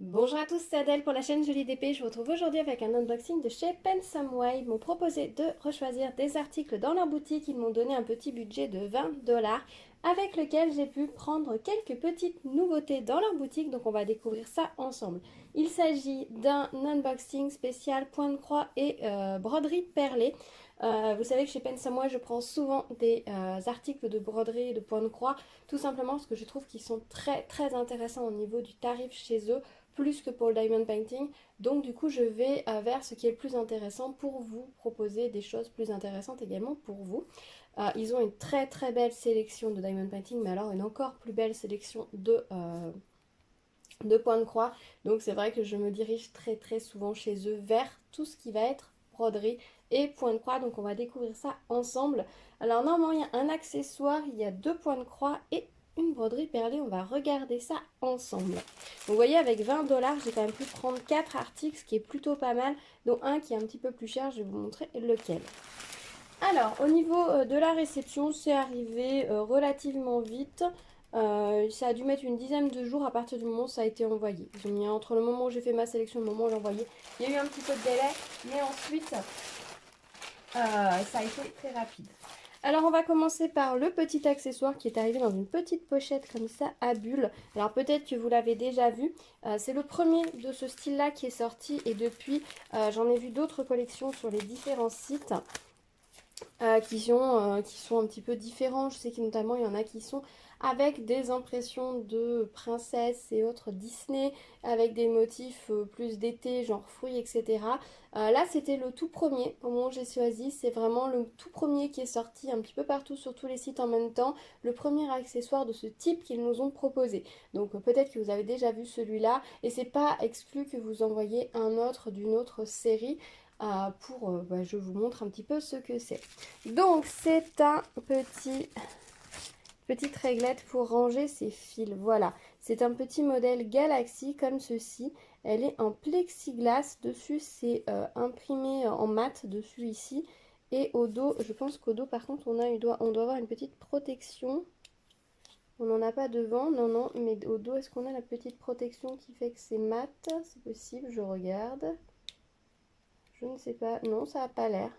Bonjour à tous, c'est Adèle pour la chaîne Jolie d'épée. Je vous retrouve aujourd'hui avec un unboxing de chez Pensomeway. Ils m'ont proposé de rechoisir des articles dans leur boutique. Ils m'ont donné un petit budget de 20 $ avec lequel j'ai pu prendre quelques petites nouveautés dans leur boutique. Donc on va découvrir ça ensemble. Il s'agit d'un unboxing spécial point de croix et broderie perlée. Vous savez que chez Pensomeway, je prends souvent des articles de broderie et de point de croix, tout simplement parce que je trouve qu'ils sont très intéressants au niveau du tarif chez eux, plus que pour le diamond painting. Donc du coup je vais vers ce qui est le plus intéressant pour vous proposer des choses plus intéressantes également pour vous. Ils ont une très belle sélection de diamond painting, mais alors une encore plus belle sélection de points de croix. Donc c'est vrai que je me dirige très souvent chez eux vers tout ce qui va être broderie et point de croix. Donc on va découvrir ça ensemble. Alors normalement il y a un accessoire, il y a deux points de croix et une broderie perlée. On va regarder ça ensemble. Donc vous voyez, avec 20 $, j'ai quand même pu prendre 4 articles, ce qui est plutôt pas mal, dont un qui est un petit peu plus cher. Je vais vous montrer lequel. Alors, au niveau de la réception, c'est arrivé relativement vite. Ça a dû mettre une dizaine de jours à partir du moment où ça a été envoyé. Ils ont mis entre le moment où j'ai fait ma sélection et le moment où j'ai envoyé. Il y a eu un petit peu de délai, mais ensuite, ça a été très rapide. Alors on va commencer par le petit accessoire qui est arrivé dans une petite pochette comme ça à bulles. Alors peut-être que vous l'avez déjà vu, c'est le premier de ce style là qui est sorti et depuis j'en ai vu d'autres collections sur les différents sites. Qui sont un petit peu différents. Je sais qu'il notamment il y en a qui sont avec des impressions de princesses et autres Disney, avec des motifs plus d'été, genre fruits, etc. Là c'était le tout premier au moment où j'ai choisi, c'est vraiment le tout premier qui est sorti un petit peu partout sur tous les sites en même temps, le premier accessoire de ce type qu'ils nous ont proposé. Donc peut-être que vous avez déjà vu celui-là et c'est pas exclu que vous envoyez un autre d'une autre série. Je vous montre un petit peu ce que c'est. Donc c'est un petite réglette pour ranger ses fils. Voilà, c'est un petit modèle Galaxy comme ceci. Elle est en plexiglas. Dessus c'est imprimé en mat dessus ici. Et au dos, je pense qu'au dos par contre on doit avoir une petite protection. On n'en a pas devant, non, mais au dos est-ce qu'on a la petite protection qui fait que c'est mat? C'est possible, je regarde. Je ne sais pas, non ça n'a pas l'air.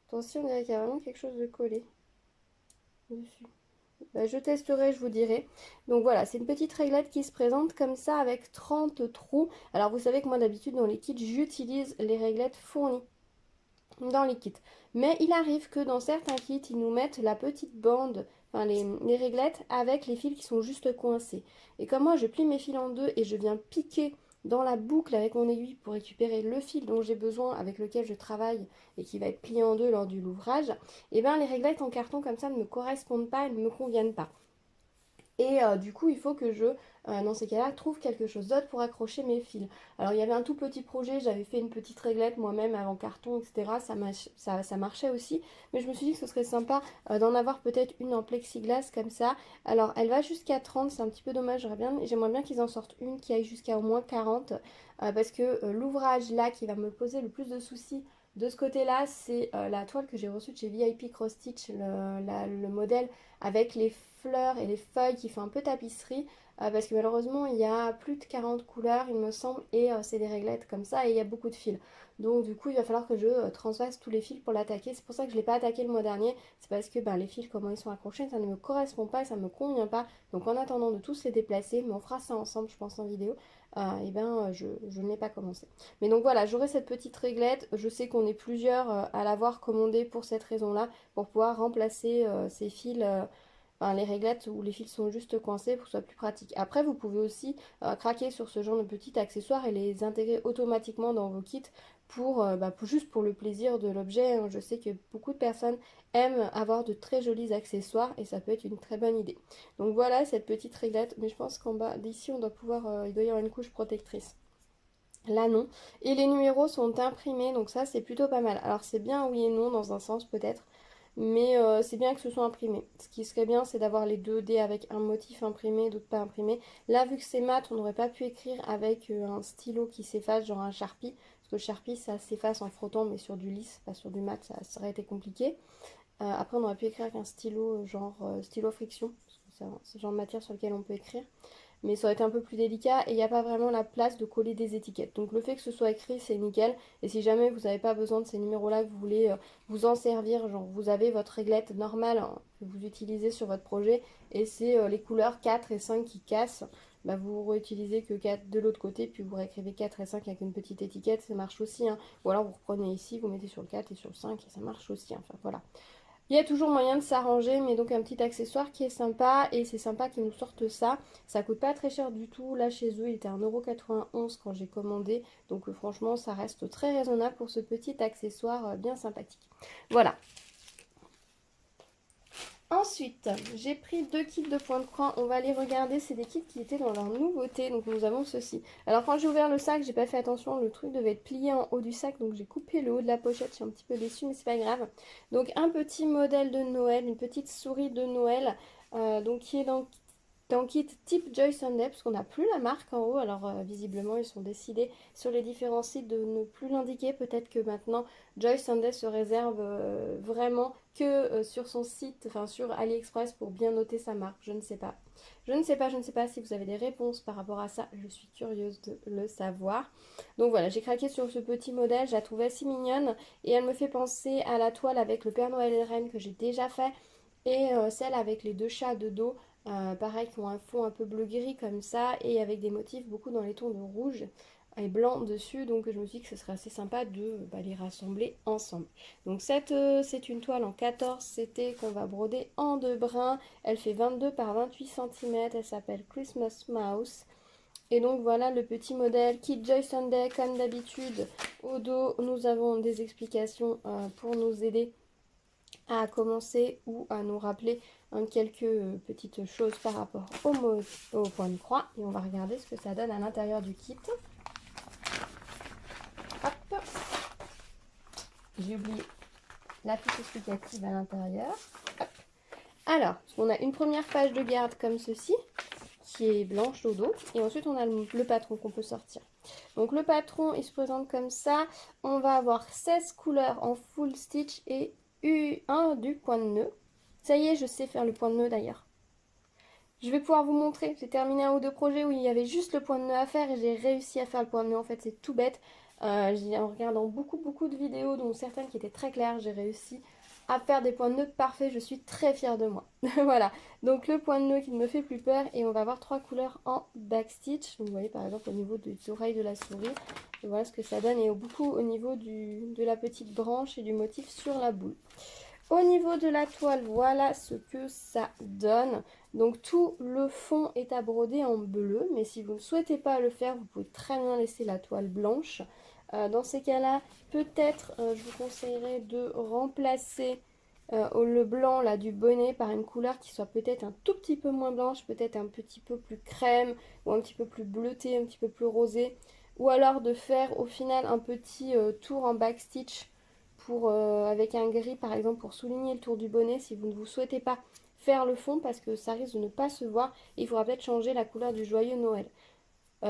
Attention, on dirait qu'il y a vraiment quelque chose de collé dessus. Bah, je testerai, je vous dirai. Donc voilà, c'est une petite réglette qui se présente comme ça avec 30 trous. Alors vous savez que moi d'habitude dans les kits, j'utilise les réglettes fournies dans les kits. Mais il arrive que dans certains kits, ils nous mettent la petite bande, enfin les réglettes avec les fils qui sont juste coincés. Et comme moi je plie mes fils en deux et je viens piquer dans la boucle avec mon aiguille pour récupérer le fil dont j'ai besoin, avec lequel je travaille et qui va être plié en deux lors du l'ouvrage, et bien les réglettes en carton comme ça ne me correspondent pas, elles ne me conviennent pas. Et du coup, il faut que je, dans ces cas-là, trouve quelque chose d'autre pour accrocher mes fils. Alors, il y avait un tout petit projet, j'avais fait une petite réglette moi-même en carton, etc. Ça marchait aussi, mais je me suis dit que ce serait sympa d'en avoir peut-être une en plexiglas comme ça. Alors, elle va jusqu'à 30, c'est un petit peu dommage, j'aimerais bien qu'ils en sortent une qui aille jusqu'à au moins 40, parce que l'ouvrage là qui va me poser le plus de soucis de ce côté-là, c'est la toile que j'ai reçue de chez VIP Cross Stitch, le modèle avec les fleurs et les feuilles qui font un peu tapisserie, parce que malheureusement il y a plus de 40 couleurs il me semble, et c'est des réglettes comme ça et il y a beaucoup de fils. Donc du coup il va falloir que je transvase tous les fils pour l'attaquer. C'est pour ça que je ne l'ai pas attaqué le mois dernier, c'est parce que les fils comment ils sont accrochés ça ne me correspond pas, ça ne me convient pas. Donc en attendant de tous les déplacer, mais on fera ça ensemble je pense en vidéo, je n'ai pas commencé. Mais donc voilà, j'aurai cette petite réglette. Je sais qu'on est plusieurs à l'avoir commandée pour cette raison-là, pour pouvoir remplacer ces fils, enfin, les réglettes où les fils sont juste coincés pour que ce soit plus pratique. Après, vous pouvez aussi craquer sur ce genre de petits accessoires et les intégrer automatiquement dans vos kits juste pour le plaisir de l'objet, hein. Je sais que beaucoup de personnes aiment avoir de très jolis accessoires et ça peut être une très bonne idée. Donc voilà cette petite réglette, mais je pense qu'en bas d'ici on doit pouvoir, il doit y avoir une couche protectrice. Là non. Et les numéros sont imprimés, donc ça c'est plutôt pas mal. Alors c'est bien oui et non dans un sens peut-être, mais c'est bien que ce soit imprimé. Ce qui serait bien c'est d'avoir les 2D avec un motif imprimé, d'autres pas imprimé. Là vu que c'est mat, on n'aurait pas pu écrire avec un stylo qui s'efface, genre un Sharpie. Parce que le Sharpie ça s'efface en frottant, mais sur du lisse, pas sur du mat, ça aurait été compliqué. Après on aurait pu écrire avec un stylo genre stylo friction, parce que c'est le genre de matière sur lequel on peut écrire. mais ça aurait été un peu plus délicat et il n'y a pas vraiment la place de coller des étiquettes. Donc le fait que ce soit écrit, c'est nickel. Et si jamais vous n'avez pas besoin de ces numéros-là, que vous voulez vous en servir, genre vous avez votre réglette normale hein, que vous utilisez sur votre projet et c'est les couleurs 4 et 5 qui cassent, bah vous réutilisez que 4 de l'autre côté, puis vous réécrivez 4 et 5 avec une petite étiquette, ça marche aussi. Hein. Ou alors vous reprenez ici, vous mettez sur le 4 et sur le 5 et ça marche aussi. Enfin voilà. Il y a toujours moyen de s'arranger, mais donc un petit accessoire qui est sympa, et c'est sympa qu'ils nous sortent ça. Ça coûte pas très cher du tout. Là, chez eux, il était 1,91 € quand j'ai commandé. Donc franchement, ça reste très raisonnable pour ce petit accessoire bien sympathique. Voilà. Ensuite, j'ai pris 2 kits de points de croix. On va les regarder. C'est des kits qui étaient dans leur nouveauté. Donc nous avons ceci. Alors quand j'ai ouvert le sac, j'ai pas fait attention. Le truc devait être plié en haut du sac. Donc j'ai coupé le haut de la pochette. Je suis un petit peu déçue, mais c'est pas grave. Donc un petit modèle de Noël, une petite souris de Noël. Donc qui est dans le kit type Joy Sunday, parce qu'on n'a plus la marque en haut, alors visiblement ils sont décidés sur les différents sites de ne plus l'indiquer. Peut-être que maintenant Joy Sunday se réserve vraiment que sur son site, enfin sur AliExpress pour bien noter sa marque, je ne sais pas. Je ne sais pas, je ne sais pas si vous avez des réponses par rapport à ça, je suis curieuse de le savoir. Donc voilà, j'ai craqué sur ce petit modèle, je la trouvais assez mignonne et elle me fait penser à la toile avec le Père Noël et Reine que j'ai déjà fait et celle avec les 2 chats de dos. Pareil, qui ont un fond un peu bleu-gris comme ça et avec des motifs beaucoup dans les tons de rouge et blanc dessus. Donc je me suis dit que ce serait assez sympa de les rassembler ensemble. Donc c'est une toile en 14 CT qu'on va broder en 2 brins. Elle fait 22 par 28 cm. Elle s'appelle Christmas Mouse. Et donc voilà le petit modèle Kit Joy Sunday comme d'habitude. Au dos, nous avons des explications pour nous aider à commencer ou à nous rappeler quelques petites choses par rapport au point de croix. Et on va regarder ce que ça donne à l'intérieur du kit. Hop, j'ai oublié la fiche explicative à l'intérieur. Alors, on a une première page de garde comme ceci, qui est blanche au dos. Et ensuite, on a le patron qu'on peut sortir. Donc le patron, il se présente comme ça. On va avoir 16 couleurs en full stitch et un du point de nœud. Ça y est, je sais faire le point de nœud d'ailleurs. Je vais pouvoir vous montrer. J'ai terminé un ou deux projets où il y avait juste le point de nœud à faire et j'ai réussi à faire le point de nœud. En fait, c'est tout bête. En regardant beaucoup de vidéos, dont certaines qui étaient très claires, j'ai réussi à faire des points de nœud parfaits. Je suis très fière de moi. Voilà. Donc le point de nœud qui ne me fait plus peur et on va avoir 3 couleurs en backstitch. Donc, vous voyez par exemple au niveau des oreilles de la souris. Et voilà ce que ça donne et beaucoup au niveau de la petite branche et du motif sur la boule. Au niveau de la toile, voilà ce que ça donne. Donc tout le fond est à broder en bleu, mais si vous ne souhaitez pas le faire, vous pouvez très bien laisser la toile blanche. Dans ces cas-là, peut-être je vous conseillerais de remplacer le blanc là, du bonnet par une couleur qui soit peut-être un tout petit peu moins blanche, peut-être un petit peu plus crème, ou un petit peu plus bleuté, un petit peu plus rosé. Ou alors de faire au final un petit tour en backstitch avec un gris par exemple pour souligner le tour du bonnet si vous ne vous souhaitez pas faire le fond parce que ça risque de ne pas se voir. Il faudra peut-être changer la couleur du joyeux Noël.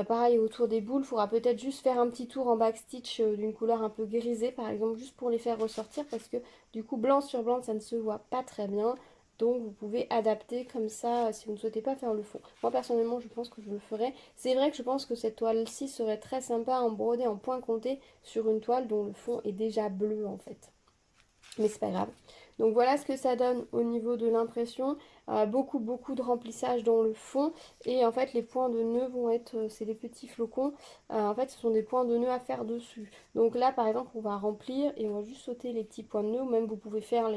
Pareil autour des boules, il faudra peut-être juste faire un petit tour en backstitch d'une couleur un peu grisée par exemple juste pour les faire ressortir parce que du coup blanc sur blanc ça ne se voit pas très bien. Donc vous pouvez adapter comme ça si vous ne souhaitez pas faire le fond. Moi personnellement je pense que je le ferai. C'est vrai que je pense que cette toile-ci serait très sympa à embroder en point compté sur une toile dont le fond est déjà bleu en fait. Mais c'est pas grave. Donc voilà ce que ça donne au niveau de l'impression. Beaucoup de remplissage dans le fond. Et en fait les points de nœud vont être, c'est des petits flocons. En fait ce sont des points de nœud à faire dessus. Donc là par exemple on va remplir et on va juste sauter les petits points de nœud. Ou même vous pouvez faire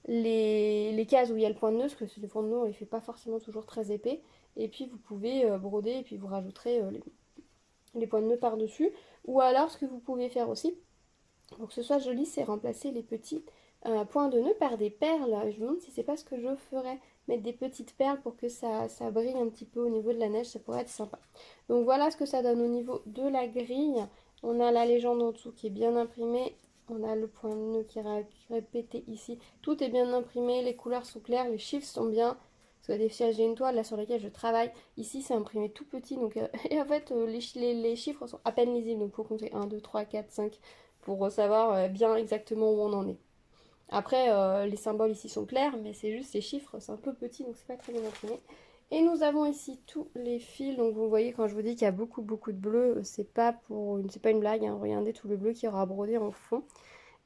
les cases où il y a le point de nœud. Parce que ce point de nœud on ne les fait pas forcément toujours très épais. Et puis vous pouvez broder et puis vous rajouterez les points de nœud par dessus. Ou alors ce que vous pouvez faire aussi pour que ce soit joli, c'est remplacer les petits points de nœud par des perles. Je me demande si c'est pas ce que je ferais. Mettre des petites perles pour que ça brille un petit peu au niveau de la neige, ça pourrait être sympa. Donc voilà ce que ça donne au niveau de la grille. On a la légende en dessous qui est bien imprimée. On a le point de nœud qui est répété ici. Tout est bien imprimé, les couleurs sont claires, les chiffres sont bien. Parce que j'ai une toile là sur laquelle je travaille. Ici c'est imprimé tout petit. Donc, et en fait les chiffres sont à peine lisibles. Donc il faut compter 1, 2, 3, 4, 5 pour savoir bien exactement où on en est. Après, les symboles ici sont clairs, mais c'est juste les chiffres, c'est un peu petit, donc c'est pas très bien imprimé. Et nous avons ici tous les fils. Donc vous voyez quand je vous dis qu'il y a beaucoup de bleu, c'est pas une blague, hein. Regardez tout le bleu qui aura brodé en fond.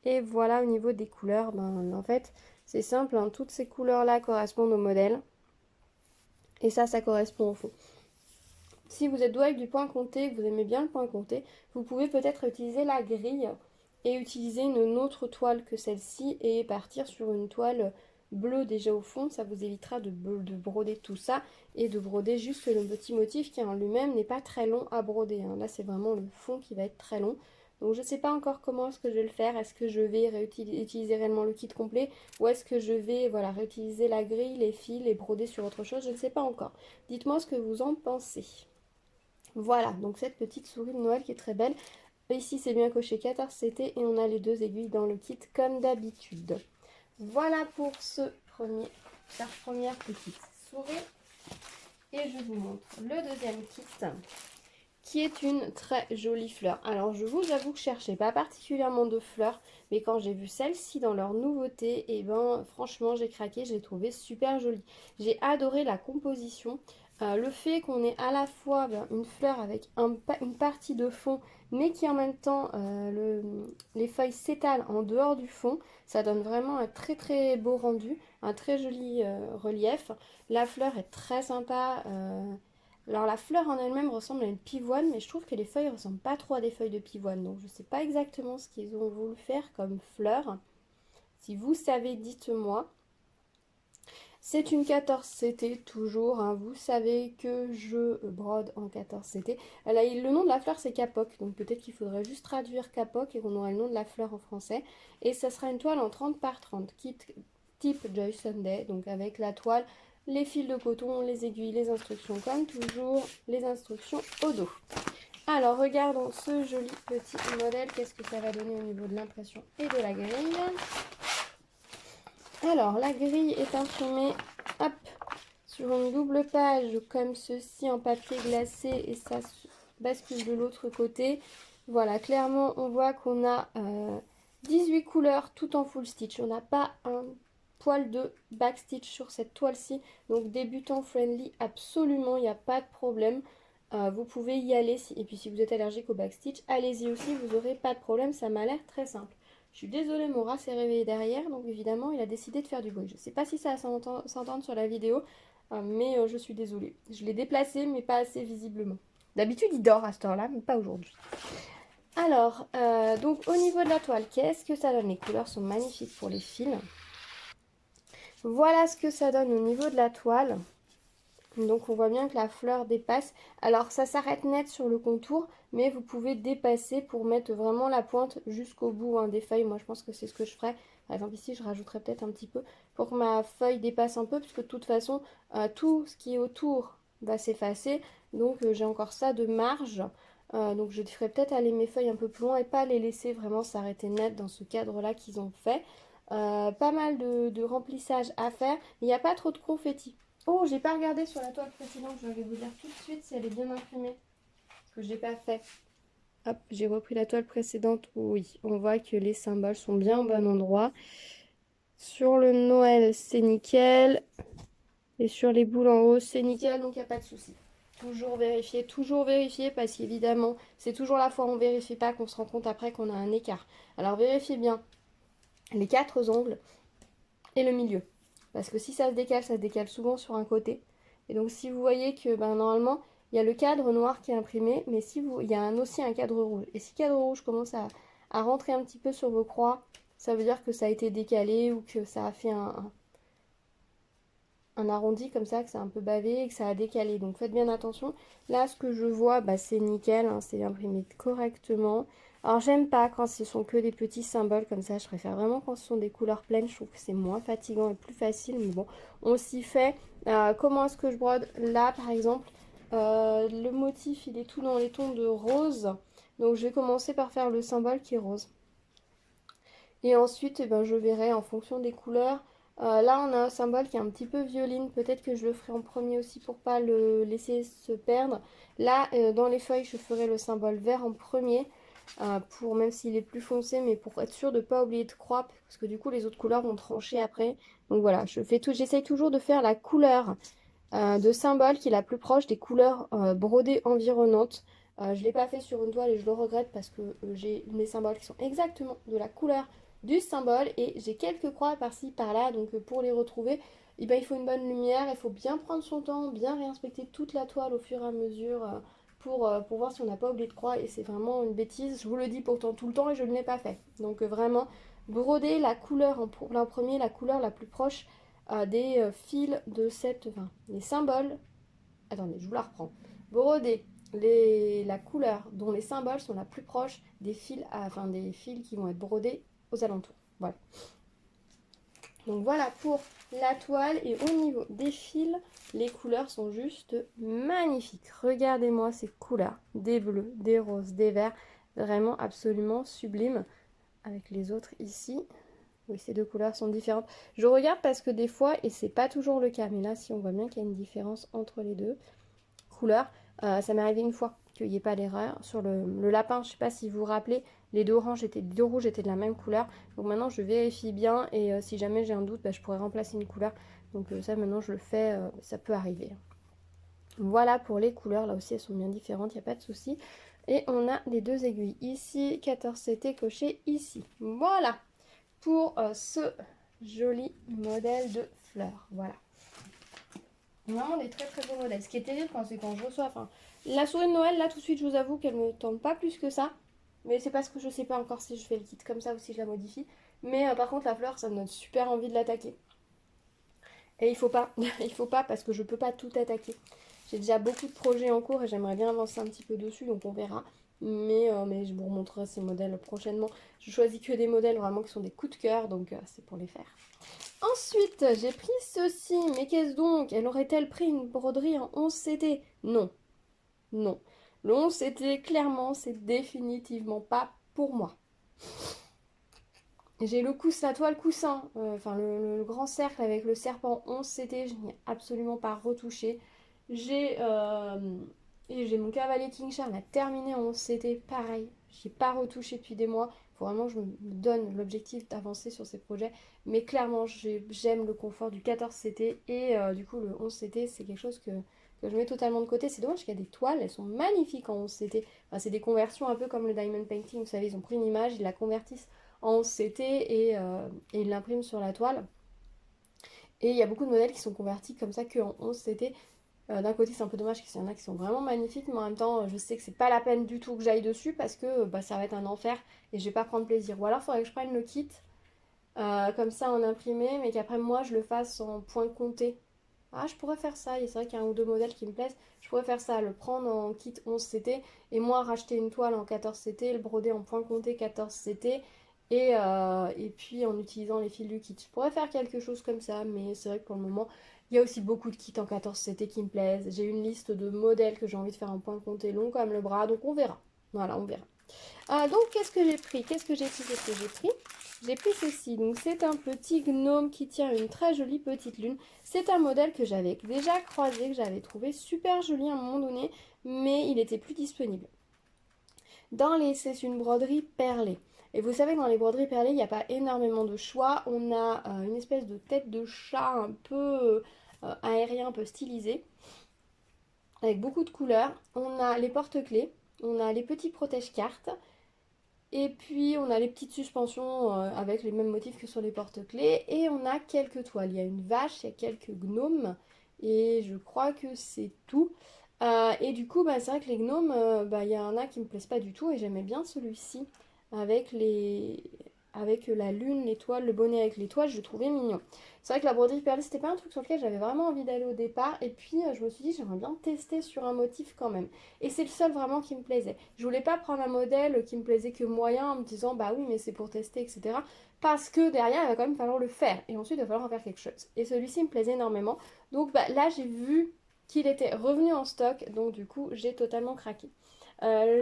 Et voilà au niveau des couleurs, ben en fait c'est simple, hein. Toutes ces couleurs là correspondent au modèle. Et ça correspond au fond. Si vous êtes doué avec du point compté, que vous aimez bien le point compté, vous pouvez peut-être utiliser la grille et utiliser une autre toile que celle-ci et partir sur une toile bleue déjà au fond. Ça vous évitera de broder tout ça et de broder juste le petit motif qui en lui-même n'est pas très long à broder, hein. Là c'est vraiment le fond qui va être très long. Donc je ne sais pas encore comment est-ce que je vais le faire. Est-ce que je vais utiliser réellement le kit complet ou est-ce que je vais voilà, réutiliser la grille, les fils et broder sur autre chose? Je ne sais pas encore. Dites-moi ce que vous en pensez. Voilà, donc cette petite souris de Noël qui est très belle. Ici, c'est bien coché 14CT et on a les 2 aiguilles dans le kit comme d'habitude. Voilà pour cette première petite souris. Et je vous montre le deuxième kit qui est une très jolie fleur. Alors, je vous avoue que je cherchais pas particulièrement de fleurs, mais quand j'ai vu celle-ci dans leur nouveauté, et ben franchement, j'ai craqué, je l'ai trouvée super jolie. J'ai adoré la composition. Le fait qu'on ait à la fois une fleur avec une partie de fond, mais qui en même temps les feuilles s'étalent en dehors du fond, ça donne vraiment un très beau rendu, un très joli relief. La fleur est très sympa. Alors la fleur en elle-même ressemble à une pivoine, mais je trouve que les feuilles ne ressemblent pas trop à des feuilles de pivoine. Donc je ne sais pas exactement ce qu'ils ont voulu faire comme fleur. Si vous savez, dites-moi. C'est une 14CT toujours, hein. Vous savez que je brode en 14CT. Le nom de la fleur c'est Capoc, donc peut-être qu'il faudrait juste traduire Capoc et qu'on aura le nom de la fleur en français. Et ça sera une toile en 30 par 30, type Joy Sunday, donc avec la toile, les fils de coton, les aiguilles, les instructions comme toujours, les instructions au dos. Alors regardons ce joli petit modèle, qu'est-ce que ça va donner au niveau de l'impression et de la grille. Alors, la grille est imprimée hop, sur une double page comme ceci en papier glacé et ça bascule de l'autre côté. Voilà, clairement, on voit qu'on a 18 couleurs tout en full stitch. On n'a pas un poil de backstitch sur cette toile-ci. Donc, débutant friendly, absolument, il n'y a pas de problème. Vous pouvez y aller. Et puis, si vous êtes allergique au backstitch, allez-y aussi, vous n'aurez pas de problème. Ça m'a l'air très simple. Je suis désolée, mon rat s'est réveillé derrière, donc évidemment, il a décidé de faire du bruit. Je ne sais pas si ça va s'entendre sur la vidéo, mais je suis désolée. Je l'ai déplacé, mais pas assez visiblement. D'habitude, il dort à cette heure-là, mais pas aujourd'hui. Alors, donc au niveau de la toile, qu'est-ce que ça donne? Les couleurs sont magnifiques pour les fils. Voilà ce que ça donne au niveau de la toile. Donc on voit bien que la fleur dépasse. Alors ça s'arrête net sur le contour, mais vous pouvez dépasser pour mettre vraiment la pointe jusqu'au bout, hein, des feuilles. Moi je pense que c'est ce que je ferais. Par exemple ici je rajouterais peut-être un petit peu pour que ma feuille dépasse un peu, puisque de toute façon tout ce qui est autour va s'effacer. Donc j'ai encore ça de marge. Donc je ferais peut-être aller mes feuilles un peu plus loin et pas les laisser vraiment s'arrêter net dans ce cadre-là qu'ils ont fait. Pas mal de remplissage à faire. Il n'y a pas trop de confetti. Oh, j'ai pas regardé sur la toile précédente, je vais vous dire tout de suite si elle est bien imprimée. Parce que j'ai pas fait. Hop, j'ai repris la toile précédente. Oui, on voit que les symboles sont bien au bon endroit. Sur le Noël, c'est nickel. Et sur les boules en haut, c'est nickel, donc il n'y a pas de souci. Toujours vérifier, parce qu'évidemment, c'est toujours la fois où on ne vérifie pas qu'on se rend compte après qu'on a un écart. Alors vérifiez bien les 4 ongles et le milieu. Parce que si ça se décale souvent sur un côté. Et donc si vous voyez que normalement, il y a le cadre noir qui est imprimé, mais si il y a aussi un cadre rouge. Et si le cadre rouge commence à rentrer un petit peu sur vos croix, ça veut dire que ça a été décalé ou que ça a fait un arrondi comme ça, que c'est un peu bavé et que ça a décalé. Donc faites bien attention. Là, ce que je vois, c'est nickel, hein, c'est imprimé correctement. Alors j'aime pas quand ce sont que des petits symboles comme ça, je préfère vraiment quand ce sont des couleurs pleines, je trouve que c'est moins fatigant et plus facile, mais bon, on s'y fait. Comment est-ce que je brode? Là par exemple, le motif il est tout dans les tons de rose, donc je vais commencer par faire le symbole qui est rose. Et ensuite, je verrai en fonction des couleurs. Là, on a un symbole qui est un petit peu violine. Peut-être que je le ferai en premier aussi pour pas le laisser se perdre. Là, dans les feuilles, je ferai le symbole vert en premier. Pour même s'il est plus foncé, mais pour être sûr de ne pas oublier de croix. Parce que du coup, les autres couleurs vont trancher après. Donc voilà, j'essaye toujours de faire la couleur de symbole qui est la plus proche des couleurs brodées environnantes. Je ne l'ai pas fait sur une toile et je le regrette parce que j'ai mes symboles qui sont exactement de la couleur du symbole et j'ai quelques croix par-ci par-là, donc pour les retrouver, eh ben, il faut une bonne lumière, il faut bien prendre son temps, bien réinspecter toute la toile au fur et à mesure pour voir si on n'a pas oublié de croix et c'est vraiment une bêtise, je vous le dis pourtant tout le temps et je ne l'ai pas fait. Donc vraiment, broder la couleur en premier, la couleur la plus proche des fils de cette, enfin, les symboles. Attendez, je vous la reprends. Broder la couleur dont les symboles sont la plus proche des fils, enfin des fils qui vont être brodés aux alentours. Voilà. Donc voilà pour la toile et au niveau des fils, les couleurs sont juste magnifiques. Regardez-moi ces couleurs, des bleus, des roses, des verts, vraiment absolument sublimes. Avec les autres ici, oui, ces deux couleurs sont différentes. Je regarde parce que des fois, et c'est pas toujours le cas, mais là, si on voit bien qu'il y a une différence entre les deux couleurs, ça m'est arrivé une fois qu'il n'y ait pas d'erreur. Sur le lapin, je sais pas si vous vous rappelez, les deux rouges étaient de la même couleur. Donc maintenant, je vérifie bien et si jamais j'ai un doute, je pourrais remplacer une couleur. Donc ça, maintenant, je le fais, ça peut arriver. Voilà pour les couleurs, là aussi, elles sont bien différentes, il n'y a pas de souci. Et on a les deux aiguilles ici, 14CT coché ici. Voilà pour ce joli modèle de fleurs. Voilà. Vraiment des très très beaux modèles. Ce qui est terrible c'est quand je reçois, enfin, la souris de Noël, là tout de suite je vous avoue qu'elle me tente pas plus que ça. Mais c'est parce que je sais pas encore si je fais le kit comme ça ou si je la modifie. Mais par contre la fleur, ça me donne super envie de l'attaquer. Et il faut pas, il faut pas parce que je peux pas tout attaquer. J'ai déjà beaucoup de projets en cours et j'aimerais bien avancer un petit peu dessus, donc on verra. Mais je vous remontrerai ces modèles prochainement. Je choisis que des modèles vraiment qui sont des coups de cœur, donc c'est pour les faire. Ensuite, j'ai pris ceci. Mais qu'est-ce donc? Elle aurait-elle pris une broderie en 11CT? Non. Non. Le 11CT, clairement, c'est définitivement pas pour moi. J'ai le coussin, la toile coussin, enfin le grand cercle avec le serpent 11CT, je n'y ai absolument pas retouché. J'ai mon cavalier King Charles a terminé en 11CT, pareil, je n'ai pas retouché depuis des mois. Il faut vraiment que je me donne l'objectif d'avancer sur ces projets. Mais clairement, j'aime le confort du 14CT et du coup le 11CT, c'est quelque chose que je mets totalement de côté. C'est dommage qu'il y a des toiles, elles sont magnifiques en 11CT. Enfin, c'est des conversions un peu comme le diamond painting, vous savez, ils ont pris une image, ils la convertissent en 11CT et ils l'impriment sur la toile. Et il y a beaucoup de modèles qui sont convertis comme ça qu'en 11CT. D'un côté, c'est un peu dommage qu'il y en a qui sont vraiment magnifiques, mais en même temps, je sais que c'est pas la peine du tout que j'aille dessus parce que ça va être un enfer et je vais pas prendre plaisir. Ou alors, il faudrait que je prenne le kit comme ça en imprimé, mais qu'après moi je le fasse en point compté. Ah, je pourrais faire ça, c'est vrai qu'il y a un ou deux modèles qui me plaisent. Je pourrais faire ça, le prendre en kit 11CT et moi racheter une toile en 14CT, le broder en point compté 14CT et puis en utilisant les fils du kit. Je pourrais faire quelque chose comme ça, mais c'est vrai que pour le moment, il y a aussi beaucoup de kits en 14CT qui me plaisent. J'ai une liste de modèles que j'ai envie de faire en point compté long comme le bras, donc on verra. Voilà, on verra. Donc, qu'est-ce que j'ai pris? J'ai pris ceci. Donc, c'est un petit gnome qui tient une très jolie petite lune. C'est un modèle que j'avais déjà croisé, que j'avais trouvé super joli à un moment donné, mais il était plus disponible. C'est une broderie perlée. Et vous savez que dans les broderies perlées, il n'y a pas énormément de choix. On a une espèce de tête de chat un peu aérien, un peu stylisé, avec beaucoup de couleurs. On a les porte-clés, on a les petits protège-cartes. Et puis on a les petites suspensions avec les mêmes motifs que sur les porte-clés. Et on a quelques toiles. Il y a une vache, il y a quelques gnomes. Et je crois que c'est tout. Et du coup, c'est vrai que les gnomes, il y en a qui me plaisent pas du tout. Et j'aimais bien celui-ci. Avec la lune, l'étoile, le bonnet avec l'étoile, je le trouvais mignon. C'est vrai que la broderie perlée, c'était pas un truc sur lequel j'avais vraiment envie d'aller au départ. Et puis je me suis dit, j'aimerais bien tester sur un motif quand même. Et c'est le seul vraiment qui me plaisait. Je voulais pas prendre un modèle qui me plaisait que moyen en me disant, bah oui, mais c'est pour tester, etc. Parce que derrière, il va quand même falloir le faire. Et ensuite, il va falloir en faire quelque chose. Et celui-ci me plaisait énormément. Donc là, j'ai vu qu'il était revenu en stock. Donc du coup, j'ai totalement craqué.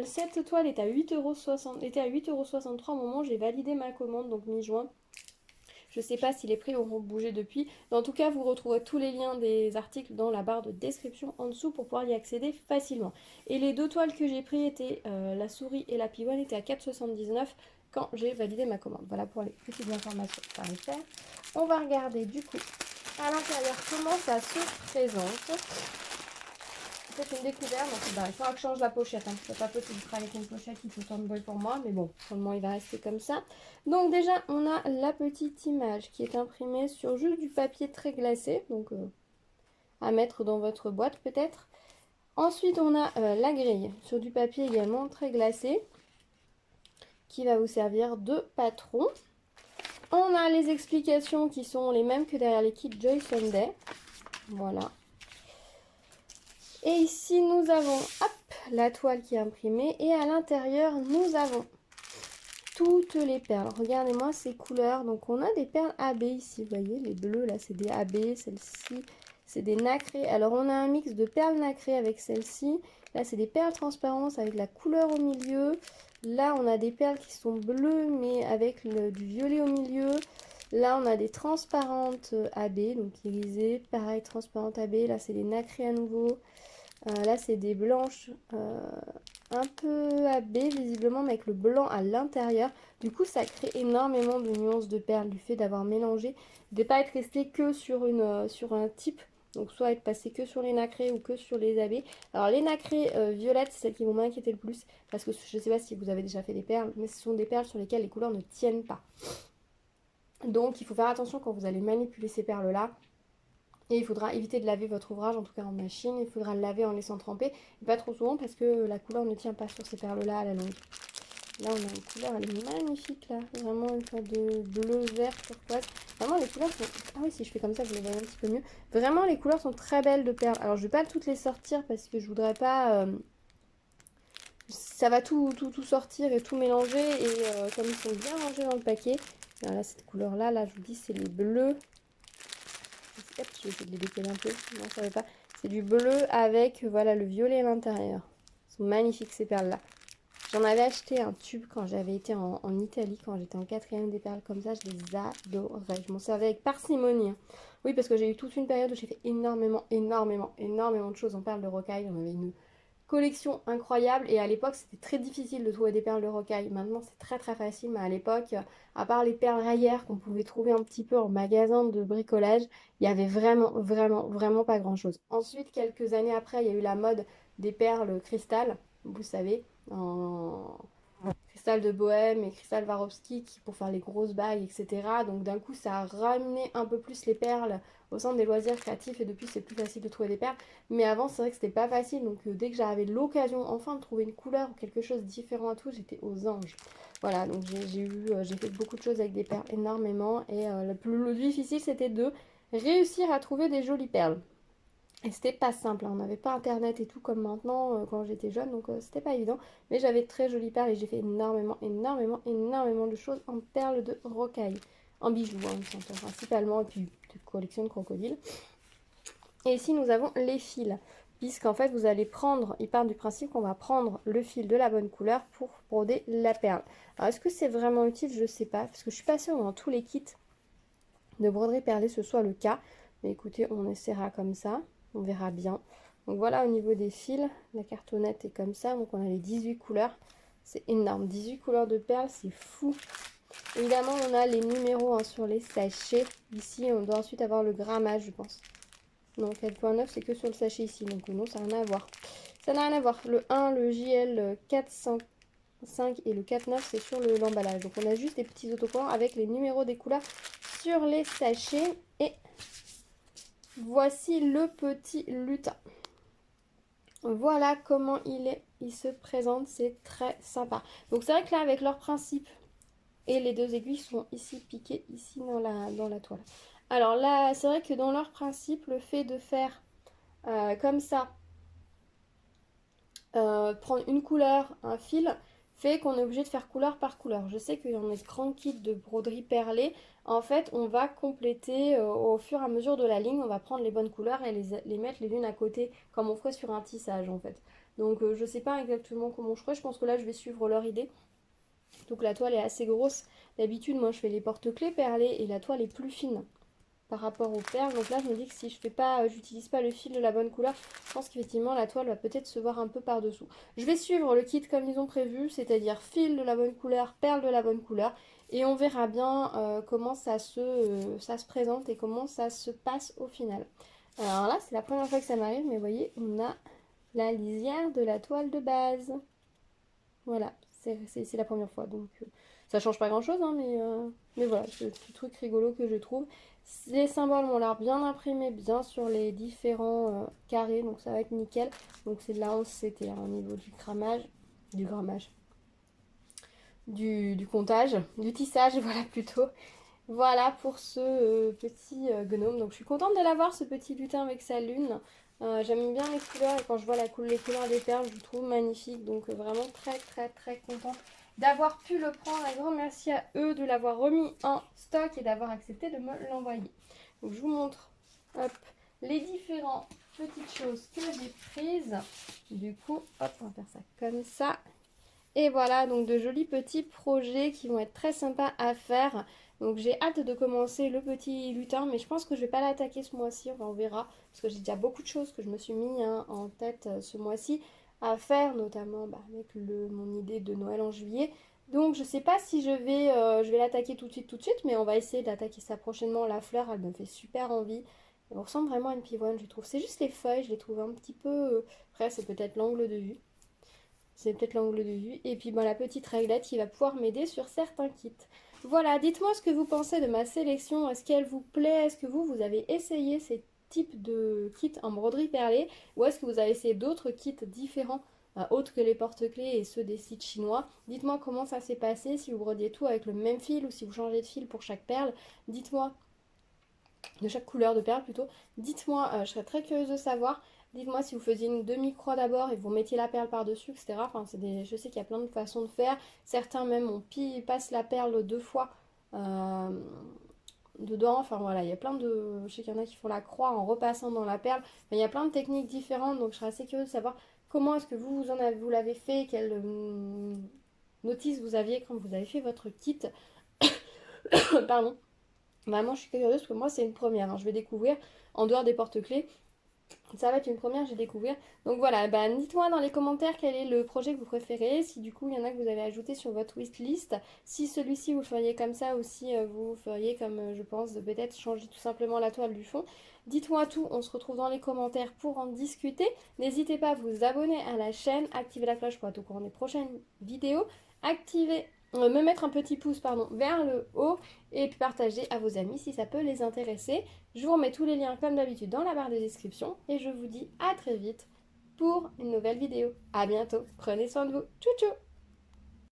Cette toile est à 8,60 €, était à 8,63 € au moment où j'ai validé ma commande, donc mi-juin. Je ne sais pas si les prix auront bougé depuis. Mais en tout cas, vous retrouverez tous les liens des articles dans la barre de description en dessous pour pouvoir y accéder facilement. Et les deux toiles que j'ai prises étaient la souris et la pivoine étaient à 4,79 € quand j'ai validé ma commande. Voilà pour les petites informations tarifaires. On va regarder du coup à l'intérieur, comment ça se présente. C'est une découverte, donc bah, il faudra que je change la pochette. Hein. C'est pas possible de travailler avec une pochette qui fait autant de bruit pour moi, mais bon, pour le moment il va rester comme ça. Donc déjà, on a la petite image qui est imprimée sur juste du papier très glacé, donc à mettre dans votre boîte peut-être. Ensuite, on a la grille sur du papier également très glacé, qui va vous servir de patron. On a les explications qui sont les mêmes que derrière les kits Joy Sunday. Voilà. Et ici, nous avons hop, la toile qui est imprimée. Et à l'intérieur, nous avons toutes les perles. Regardez-moi ces couleurs. Donc, on a des perles AB ici. Vous voyez, les bleus, là, c'est des AB. Celles-ci, c'est des nacrées. Alors, on a un mix de perles nacrées avec celles-ci. Là, c'est des perles transparentes avec la couleur au milieu. Là, on a des perles qui sont bleues, mais avec du violet au milieu. Là, on a des transparentes AB, donc irisées. Pareil, transparentes AB. Là, c'est des nacrées à nouveau. Là, c'est des blanches un peu AB, visiblement, mais avec le blanc à l'intérieur. Du coup, ça crée énormément de nuances de perles, du fait d'avoir mélangé, de ne pas être resté que sur un type. Donc, soit être passé que sur les nacrés ou que sur les AB. Alors, les nacrés violettes, c'est celles qui vont m'inquiéter le plus. Parce que je ne sais pas si vous avez déjà fait des perles, mais ce sont des perles sur lesquelles les couleurs ne tiennent pas. Donc, il faut faire attention quand vous allez manipuler ces perles-là. Et il faudra éviter de laver votre ouvrage, en tout cas en machine. Il faudra le laver en laissant tremper. Et pas trop souvent parce que la couleur ne tient pas sur ces perles-là à la longue. Là, on a une couleur, elle est magnifique là. Vraiment une sorte de bleu, vert, turquoise. Vraiment, les couleurs sont... Ah oui, si je fais comme ça, vous les voyez un petit peu mieux. Vraiment, les couleurs sont très belles de perles. Alors, je vais pas toutes les sortir parce que je voudrais pas... Ça va tout sortir et tout mélanger. Et comme ils sont bien rangés dans le paquet. Alors là, cette couleur-là, là, je vous dis, c'est les bleus. Hop, je vais essayer de les décoller un peu. Non, ça va pas. C'est du bleu avec voilà, le violet à l'intérieur. Ils sont magnifiques ces perles-là. J'en avais acheté un tube quand j'avais été en Italie, quand j'étais en 4e des perles comme ça. Je les adorais. Je m'en servais avec parcimonie. Hein. Oui, parce que j'ai eu toute une période où j'ai fait énormément de choses en perles de rocaille. J'en avais une collection incroyable et à l'époque c'était très difficile de trouver des perles de rocaille. Maintenant c'est très facile, mais à l'époque, à part les perles rayères qu'on pouvait trouver un petit peu en magasin de bricolage, il y avait vraiment pas grand chose. Ensuite, quelques années après, il y a eu la mode des perles cristal, vous savez, en cristal de Bohème et cristal Swarovski pour faire les grosses bagues, etc. Donc d'un coup, ça a ramené un peu plus les perles au centre des loisirs créatifs et depuis, c'est plus facile de trouver des perles. Mais avant, c'est vrai que c'était pas facile. Donc dès que j'avais l'occasion enfin de trouver une couleur ou quelque chose de différent à tout, j'étais aux anges. Voilà, donc j'ai fait beaucoup de choses avec des perles énormément. Et le plus difficile, c'était de réussir à trouver des jolies perles. Et c'était pas simple, hein. On n'avait pas internet et tout comme maintenant quand j'étais jeune, donc c'était pas évident. Mais j'avais de très jolies perles et j'ai fait énormément de choses en perles de rocaille. En bijoux, hein, principalement, et puis de collection de crocodiles. Et ici, nous avons les fils. Puisqu'en fait, vous allez prendre, il part du principe qu'on va prendre le fil de la bonne couleur pour broder la perle. Alors, est-ce que c'est vraiment utile? Je sais pas, parce que je suis pas sûre dans tous les kits de broderie perlée ce soit le cas. Mais écoutez, on essaiera comme ça. On verra bien. Donc voilà au niveau des fils, la cartonnette est comme ça. Donc on a les 18 couleurs. C'est énorme. 18 couleurs de perles, c'est fou. Évidemment, on a les numéros hein, sur les sachets. Ici, on doit ensuite avoir le grammage, je pense. Non, 4.9, c'est que sur le sachet ici. Donc non, ça n'a rien à voir. Ça n'a rien à voir. Le 1, le JL 405 et le 4.9, c'est sur l'emballage. Donc on a juste des petits autocollants avec les numéros des couleurs sur les sachets. Et voici le petit lutin. Voilà comment il se présente, c'est très sympa. Donc c'est vrai que là avec leur principe et les deux aiguilles sont ici piquées ici dans la toile. Alors là c'est vrai que dans leur principe le fait de faire comme ça, prendre une couleur, un fil, fait qu'on est obligé de faire couleur par couleur. Je sais qu'il y en a des grands kits de broderie perlée. En fait, on va compléter au fur et à mesure de la ligne. On va prendre les bonnes couleurs et les mettre les l'une à côté, comme on ferait sur un tissage en fait. Donc je sais pas exactement comment je ferai. Je pense que là, je vais suivre leur idée. Donc la toile est assez grosse. D'habitude, moi, je fais les porte-clés perlés et la toile est plus fine par rapport aux perles. Donc là, je me dis que si je fais pas, j'utilise pas le fil de la bonne couleur, je pense qu'effectivement la toile va peut-être se voir un peu par-dessous. Je vais suivre le kit comme ils ont prévu, c'est-à-dire fil de la bonne couleur, perles de la bonne couleur. et on verra bien comment ça se présente et comment ça se passe au final. Alors là, c'est la première fois que ça m'arrive, mais vous voyez, on a la lisière de la toile de base. Voilà, c'est la première fois, donc ça change pas grand-chose, hein, mais voilà, c'est le petit truc rigolo que je trouve. Les symboles ont l'air bien imprimés, bien sur les différents carrés, donc ça va être nickel. Donc c'est de la 11CT hein, au niveau du grammage, du comptage, du tissage, voilà plutôt. Voilà pour ce petit gnome. Donc je suis contente de l'avoir, ce petit lutin avec sa lune. J'aime bien les couleurs et quand je vois les couleurs des perles, je le trouve magnifique. Donc vraiment très très très contente d'avoir pu le prendre. Un grand merci à eux de l'avoir remis en stock et d'avoir accepté de me l'envoyer. Donc je vous montre hop, les différentes petites choses que j'ai prises. Du coup, hop, on va faire ça comme ça. Et voilà, donc de jolis petits projets qui vont être très sympas à faire. Donc j'ai hâte de commencer le petit lutin, mais je pense que je vais pas l'attaquer ce mois-ci, enfin on verra. Parce que j'ai déjà beaucoup de choses que je me suis mis hein, en tête ce mois-ci à faire, notamment avec mon idée de Noël en juillet. Donc je sais pas si je vais l'attaquer tout de suite, mais on va essayer d'attaquer ça prochainement. La fleur, elle me fait super envie. Elle ressemble vraiment à une pivoine, je trouve. C'est juste les feuilles, je les trouve un petit peu... Après, c'est peut-être l'angle de vue. C'est peut-être l'angle de vue. Et puis la petite réglette qui va pouvoir m'aider sur certains kits. Voilà, dites-moi ce que vous pensez de ma sélection. Est-ce qu'elle vous plaît? Est-ce que vous avez essayé ces types de kits en broderie perlée? Ou est-ce que vous avez essayé d'autres kits différents, autres que les porte-clés et ceux des sites chinois? Dites-moi comment ça s'est passé, si vous brodiez tout avec le même fil ou si vous changez de fil pour chaque perle. Dites-moi, de chaque couleur de perle plutôt. Dites-moi, je serais très curieuse de savoir. Dites-moi si vous faisiez une demi-croix d'abord et vous mettiez la perle par-dessus, etc. Enfin, je sais qu'il y a plein de façons de faire. Certains même passent la perle deux fois dedans. Enfin voilà, il y a plein de... Je sais qu'il y en a qui font la croix en repassant dans la perle. Enfin, il y a plein de techniques différentes, donc je serais assez curieuse de savoir comment est-ce que vous l'avez fait, quelle notice vous aviez quand vous avez fait votre kit. Pardon. Vraiment, je suis curieuse parce que moi, c'est une première. Hein. Je vais découvrir en dehors des porte-clés. Ça va être une première, je vais découvrir. Donc voilà, dites-moi dans les commentaires quel est le projet que vous préférez. Si du coup, il y en a que vous avez ajouté sur votre wishlist. Si celui-ci, vous le feriez comme ça ou si vous feriez comme je pense, de peut-être changer tout simplement la toile du fond. Dites-moi tout, on se retrouve dans les commentaires pour en discuter. N'hésitez pas à vous abonner à la chaîne, activer la cloche pour être au courant des prochaines vidéos. Me mettre un petit pouce vers le haut et puis partager à vos amis si ça peut les intéresser. Je vous remets tous les liens comme d'habitude dans la barre de description et je vous dis à très vite pour une nouvelle vidéo. À bientôt, prenez soin de vous. Tchou tchou.